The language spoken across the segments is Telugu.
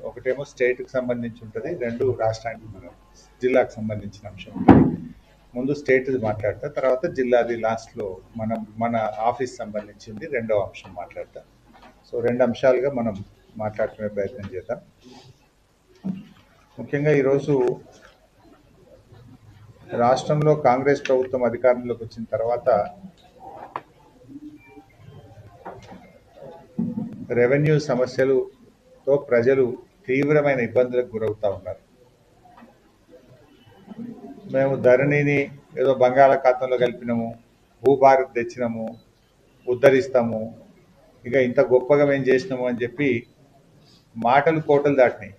ఒకటేమో స్టేట్కి సంబంధించి ఉంటుంది, రెండు రాష్ట్రానికి మన జిల్లాకు సంబంధించిన అంశం ఉంటుంది. ముందు స్టేట్ మాట్లాడతా, తర్వాత జిల్లాది లాస్ట్లో మన ఆఫీస్ సంబంధించింది రెండో అంశం మాట్లాడతా. సో రెండు అంశాలుగా మనం మాట్లాడుకునే ప్రయత్నం చేద్దాం. ముఖ్యంగా ఈరోజు రాష్ట్రంలో కాంగ్రెస్ ప్రభుత్వం అధికారంలోకి వచ్చిన తర్వాత రెవెన్యూ సమస్యలతో ప్రజలు తీవ్రమైన ఇబ్బందులకు గురవుతూ ఉన్నారు. మేము ధరణిని ఏదో బంగాళాఖాతంలో కలిపినాము, భూభారత్ తెచ్చినాము, ఉద్ధరిస్తాము, ఇక ఇంత గొప్పగా మేము చేసినాము అని చెప్పి మాటలు కోటలు దాటినాయి,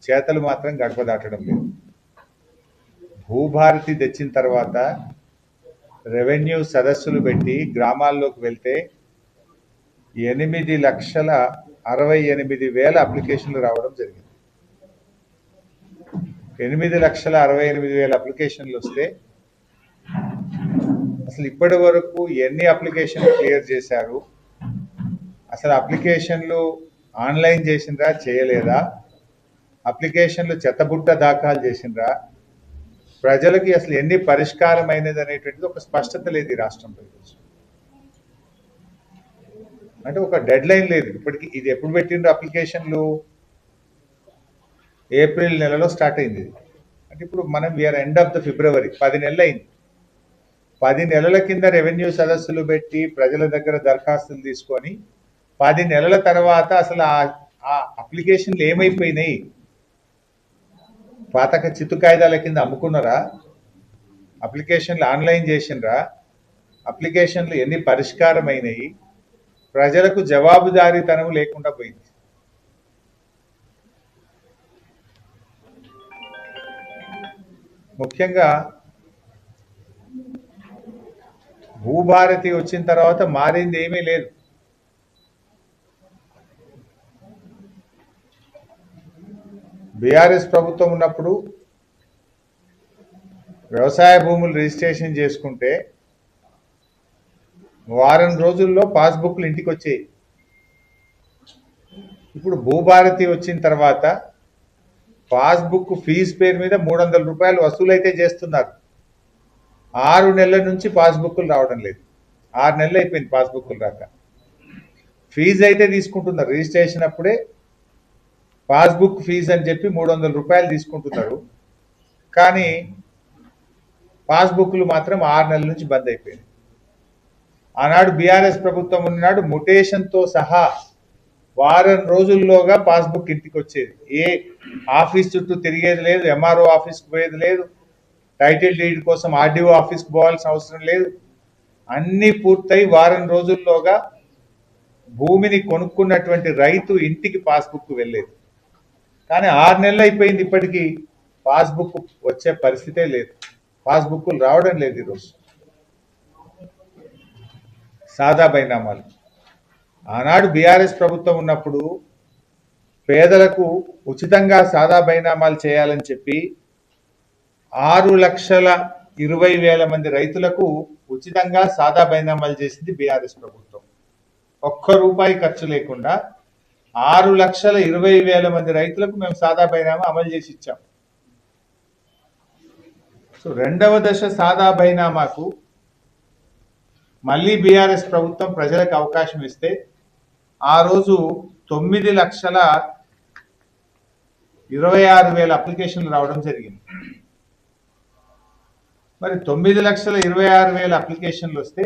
చేతలు మాత్రం గడప దాటడం లేదు. భూభారతి తెచ్చిన తర్వాత రెవెన్యూ సదస్సులు పెట్టి గ్రామాల్లోకి వెళ్తే 8,68,000 అప్లికేషన్లు రావడం జరిగింది. 8,68,000 అప్లికేషన్లు వస్తే అసలు ఇప్పటి వరకు ఎన్ని అప్లికేషన్లు క్లియర్ చేశారు, అసలు అప్లికేషన్లు ఆన్లైన్ చేసిండ్రా చేయలేదా, అప్లికేషన్లు చెత్తబుట్ట దాఖలు చేసిండ్రా, ప్రజలకి అసలు ఎన్ని పరిష్కారం అయినది అనేటువంటిది ఒక స్పష్టత లేదు ఈ రాష్ట్రంలో. ఈరోజు అంటే ఒక డెడ్ లైన్ లేదు ఇప్పటికి. ఇది ఎప్పుడు పెట్టిండ్రు అప్లికేషన్లు? ఏప్రిల్ నెలలో స్టార్ట్ అయింది. అంటే ఇప్పుడు మనం we are end of the February, 10 నెలలు అయింది. 10 నెలల కింద రెవెన్యూ సదస్సులు పెట్టి ప్రజల దగ్గర దరఖాస్తులు తీసుకొని 10 నెలల తర్వాత అసలు ఆ అప్లికేషన్లు ఏమైపోయినాయి? పాతక చిత్తు కాయిదాల కింద అమ్ముకున్నారా? అప్లికేషన్లు ఆన్లైన్ చేసిండ్రా? అప్లికేషన్లు ఎన్ని పరిష్కారం అయినాయి? ప్రజలకు జవాబుదారీతనం లేకుండా పోయింది. ముఖ్యంగా భూభారతి వచ్చిన తర్వాత మారింది ఏమీ లేదు. బీఆర్ఎస్ ప్రభుత్వం ఉన్నప్పుడు వ్యవసాయ భూములు రిజిస్ట్రేషన్ చేసుకుంటే వారం రోజుల్లో పాస్బుక్లు ఇంటికి వచ్చాయి. ఇప్పుడు భూభారతి వచ్చిన తర్వాత పాస్బుక్ ఫీజు పేరు మీద 300 రూపాయలు వసూలైతే చేస్తున్నారు. 6 నెలల నుంచి పాస్బుక్లు రావడం లేదు. 6 నెలలు అయిపోయింది పాస్బుక్లు రాక. ఫీజు అయితే తీసుకుంటున్నారు, రిజిస్ట్రేషన్ అప్పుడే పాస్బుక్ ఫీజు అని చెప్పి 300 రూపాయలు తీసుకుంటున్నారు. కానీ పాస్బుక్లు మాత్రం 6 నెలల నుంచి బంద్ అయిపోయింది. ఆనాడు బీఆర్ఎస్ ప్రభుత్వం ఉన్నాడు, ముటేషన్తో సహా వారం రోజుల్లోగా పాస్బుక్ ఇంటికి వచ్చేది. ఏ ఆఫీస్ చుట్టూ తిరిగేది లేదు, ఎంఆర్ఓ ఆఫీస్కి పోయేది లేదు, టైటిల్ డీడ్ కోసం ఆర్డీఓ ఆఫీస్కి పోవాల్సిన అవసరం లేదు. అన్నీ పూర్తయి వారం రోజుల్లోగా భూమిని కొనుక్కున్నటువంటి రైతు ఇంటికి పాస్బుక్ వెళ్ళేది. కానీ 6 నెలలు అయిపోయింది, ఇప్పటికీ పాస్బుక్ వచ్చే పరిస్థితే లేదు, పాస్బుక్లు రావడం లేదు. ఈరోజు సాదా బైనామాలు. ఆనాడు బీఆర్ఎస్ ప్రభుత్వం ఉన్నప్పుడు పేదలకు ఉచితంగా సాదా బైనామాలు చేయాలని చెప్పి 6,20,000 మంది రైతులకు ఉచితంగా సాదా బైనామాలు చేసింది బీఆర్ఎస్ ప్రభుత్వం. ఒక్క రూపాయి ఖర్చు లేకుండా 6,20,000 మంది రైతులకు మేము సాదా బైనామా అమలు చేసి ఇచ్చాం. సో రెండవ దశ సాదా బైనామాకు మళ్ళీ బీఆర్ఎస్ ప్రభుత్వం ప్రజలకు అవకాశం ఇస్తే ఆ రోజు 9,26,000 అప్లికేషన్లు రావడం జరిగింది. మరి 9,26,000 అప్లికేషన్లు వస్తే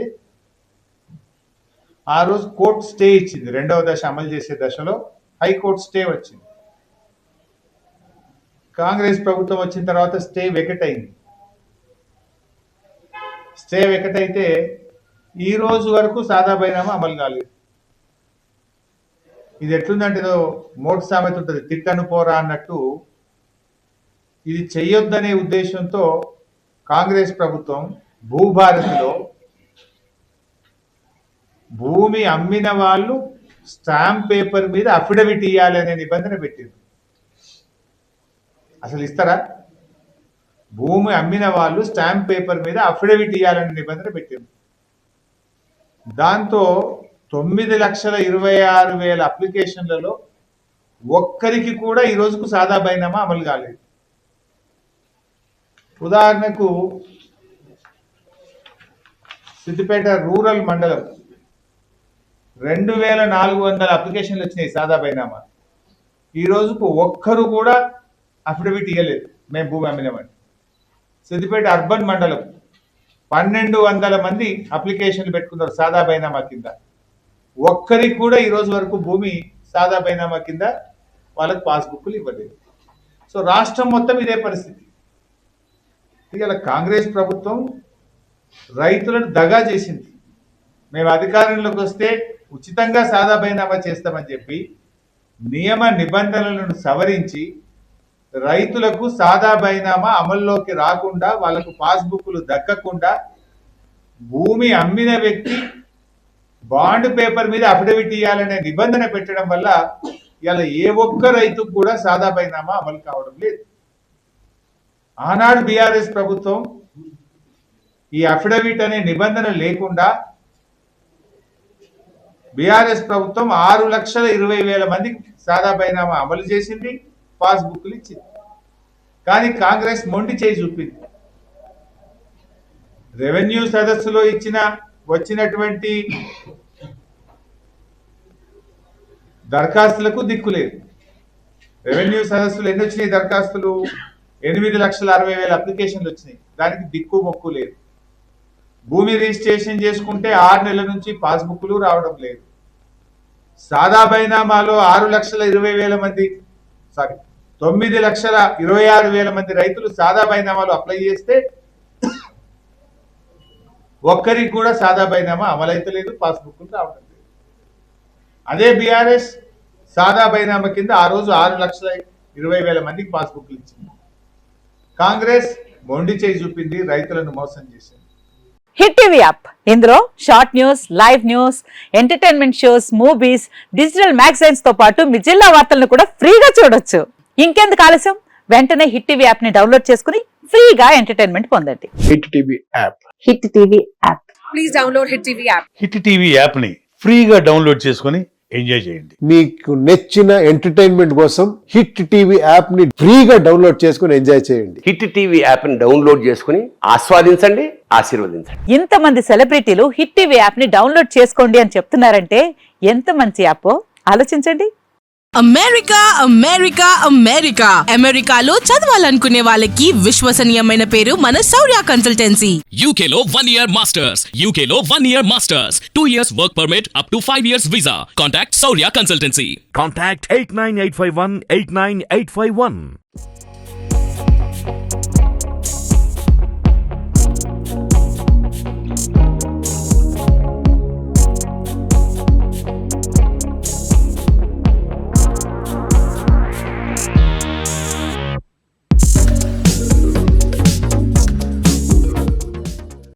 ఆ రోజు కోర్టు స్టే ఇచ్చింది. రెండవ దశ అమలు చేసే దశలో హైకోర్టు స్టే వచ్చింది. కాంగ్రెస్ ప్రభుత్వం వచ్చిన తర్వాత స్టే వెకెట్ అయింది. స్టే వెకెట్ అయితే ఈ రోజు వరకు సాదా బైనామా అమలు కాలేదు. ఇది ఎట్లుందంటే ఏదో మోటు సామెత ఉంటుంది, తిట్టను పోరా అన్నట్టు. ఇది చెయ్యొద్దనే ఉద్దేశంతో కాంగ్రెస్ ప్రభుత్వం భూభారతిలో భూమి అమ్మిన వాళ్ళు స్టాంప్ పేపర్ మీద అఫిడవిట్ ఇవ్వాలనే నిబంధన పెట్టింది. అసలు ఇస్తారా? భూమి అమ్మిన వాళ్ళు స్టాంప్ పేపర్ మీద అఫిడవిట్ ఇవ్వాలనే నిబంధన పెట్టింది. దాంతో 9,26,000 అప్లికేషన్లలో ఒక్కరికి కూడా ఈ రోజుకు సాదా బైనామా అమలు కాలేదు. ఉదాహరణకు సిద్దిపేట రూరల్ మండలం 2400 అప్లికేషన్లు వచ్చినాయి సాదా బైనామా. ఈ రోజుకు ఒక్కరు కూడా అఫిడవిట్ ఇవ్వలేదు మేము భూమి అమ్మినామని. సిద్దిపేట అర్బన్ మండలం 1200 మంది అప్లికేషన్లు పెట్టుకున్నారు సాదా బైనామా కింద. ఒక్కరికి కూడా ఈ రోజు వరకు భూమి సాదా బైనామా కింద వాళ్ళకి పాస్బుక్లు ఇవ్వలేదు. సో రాష్ట్రం మొత్తం ఇదే పరిస్థితి. ఇవాళ కాంగ్రెస్ ప్రభుత్వం రైతులను దగా చేసింది. మేము అధికారంలోకి వస్తే ఉచితంగా సాదా బైనామా చేస్తామని చెప్పి నియమ నిబంధనలను సవరించి రైతులకు సాదా బైనామా అమల్లోకి రాకుండా, వాళ్ళకు పాస్బుక్లు దక్కకుండా, భూమి అమ్మిన వ్యక్తి బాండ్ పేపర్ మీద అఫిడవిట్ ఇవ్వాలనే నిబంధన పెట్టడం వల్ల ఇలా ఏ ఒక్క రైతుకు కూడా సాదా బైనామా అమలు కావడం లేదు. ఆనాడు బీఆర్ఎస్ ప్రభుత్వం ఈ అఫిడవిట్ అనే నిబంధన లేకుండా బీఆర్ఎస్ ప్రభుత్వం 6,20,000 మందికి సాదా బైనామా అమలు చేసింది, పాస్బుక్లు ఇచ్చింది. కానీ కాంగ్రెస్ మొండి చేయి చూపింది. రెవెన్యూ సదస్సులో వచ్చినటువంటి దరఖాస్తులకు దిక్కులేదు. రెవెన్యూ సదస్సులు ఎన్ని వచ్చినాయి దరఖాస్తులు? 8,60,000 అప్లికేషన్లు వచ్చినాయి. దానికి దిక్కు మొక్కు లేదు. భూమి రిజిస్ట్రేషన్ చేసుకుంటే 6 నెలల నుంచి పాస్బుక్లు రావడం లేదు. సాదా బైనామాలో 6,20,000 మంది 9,26,000 మంది రైతులు సాదా బైనామాలు అప్లై చేస్తే ఒక్కరికి కూడా సాదా బైనామా అమలైతలేదు, పాస్బుక్లు రావడం లేదు. అదే బీఆర్ఎస్ సాదా బైనామా కింద ఆ రోజు 6,20,000 మందికి పాస్బుక్లు ఇచ్చింది. కాంగ్రెస్ మొండి చేయి చూపింది, రైతులను మోసం చేసింది. హిట్ టీవీ యాప్, ఇందులో short news, live news, entertainment shows, movies, digital magazines తో పాటు మీ జిల్లా వార్తలను కూడా ఫ్రీగా చూడొచ్చు. ఇంకెందుకు ఆలస్యం, వెంటనే హిట్ టీవీ యాప్ ని డౌన్లోడ్ చేసుకుని ఫ్రీగా ఎంటర్టైన్మెంట్ పొందండి. Hit TV app. Hit TV app. Please download hit TV app. Hit TV app ని ఫ్రీగా డౌన్లోడ్ చేసుకుని ఎంజాయ్ చేయండి. మీకు నచ్చిన ఎంటర్టైన్మెంట్ కోసం హిట్ టీవీ యాప్ ని ఫ్రీగా డౌన్లోడ్ చేసుకుని ఎంజాయ్ చేయండి. హిట్ టీవీ యాప్ ని డౌన్లోడ్ చేసుకుని ఆస్వాదించండి, ఆశీర్వదించండి. ఇంతమంది సెలబ్రిటీలు హిట్ టీవీ యాప్ ని డౌన్లోడ్ చేసుకోండి అని చెప్తున్నారంటే ఎంత మంచి యాప్ ఆలోచించండి. అమెరికా అమెరికా అమెరికా అమెరికాలో చదవాలనుకునే వాళ్ళకి విశ్వసనీయమైన పేరు మన శౌర్య కన్సల్టెన్సీ. UK లో 1 year masters. UK లో 1 year masters. 2 years work permit up to 5 years visa. Contact Saurya Consultancy. Contact 89851 89851.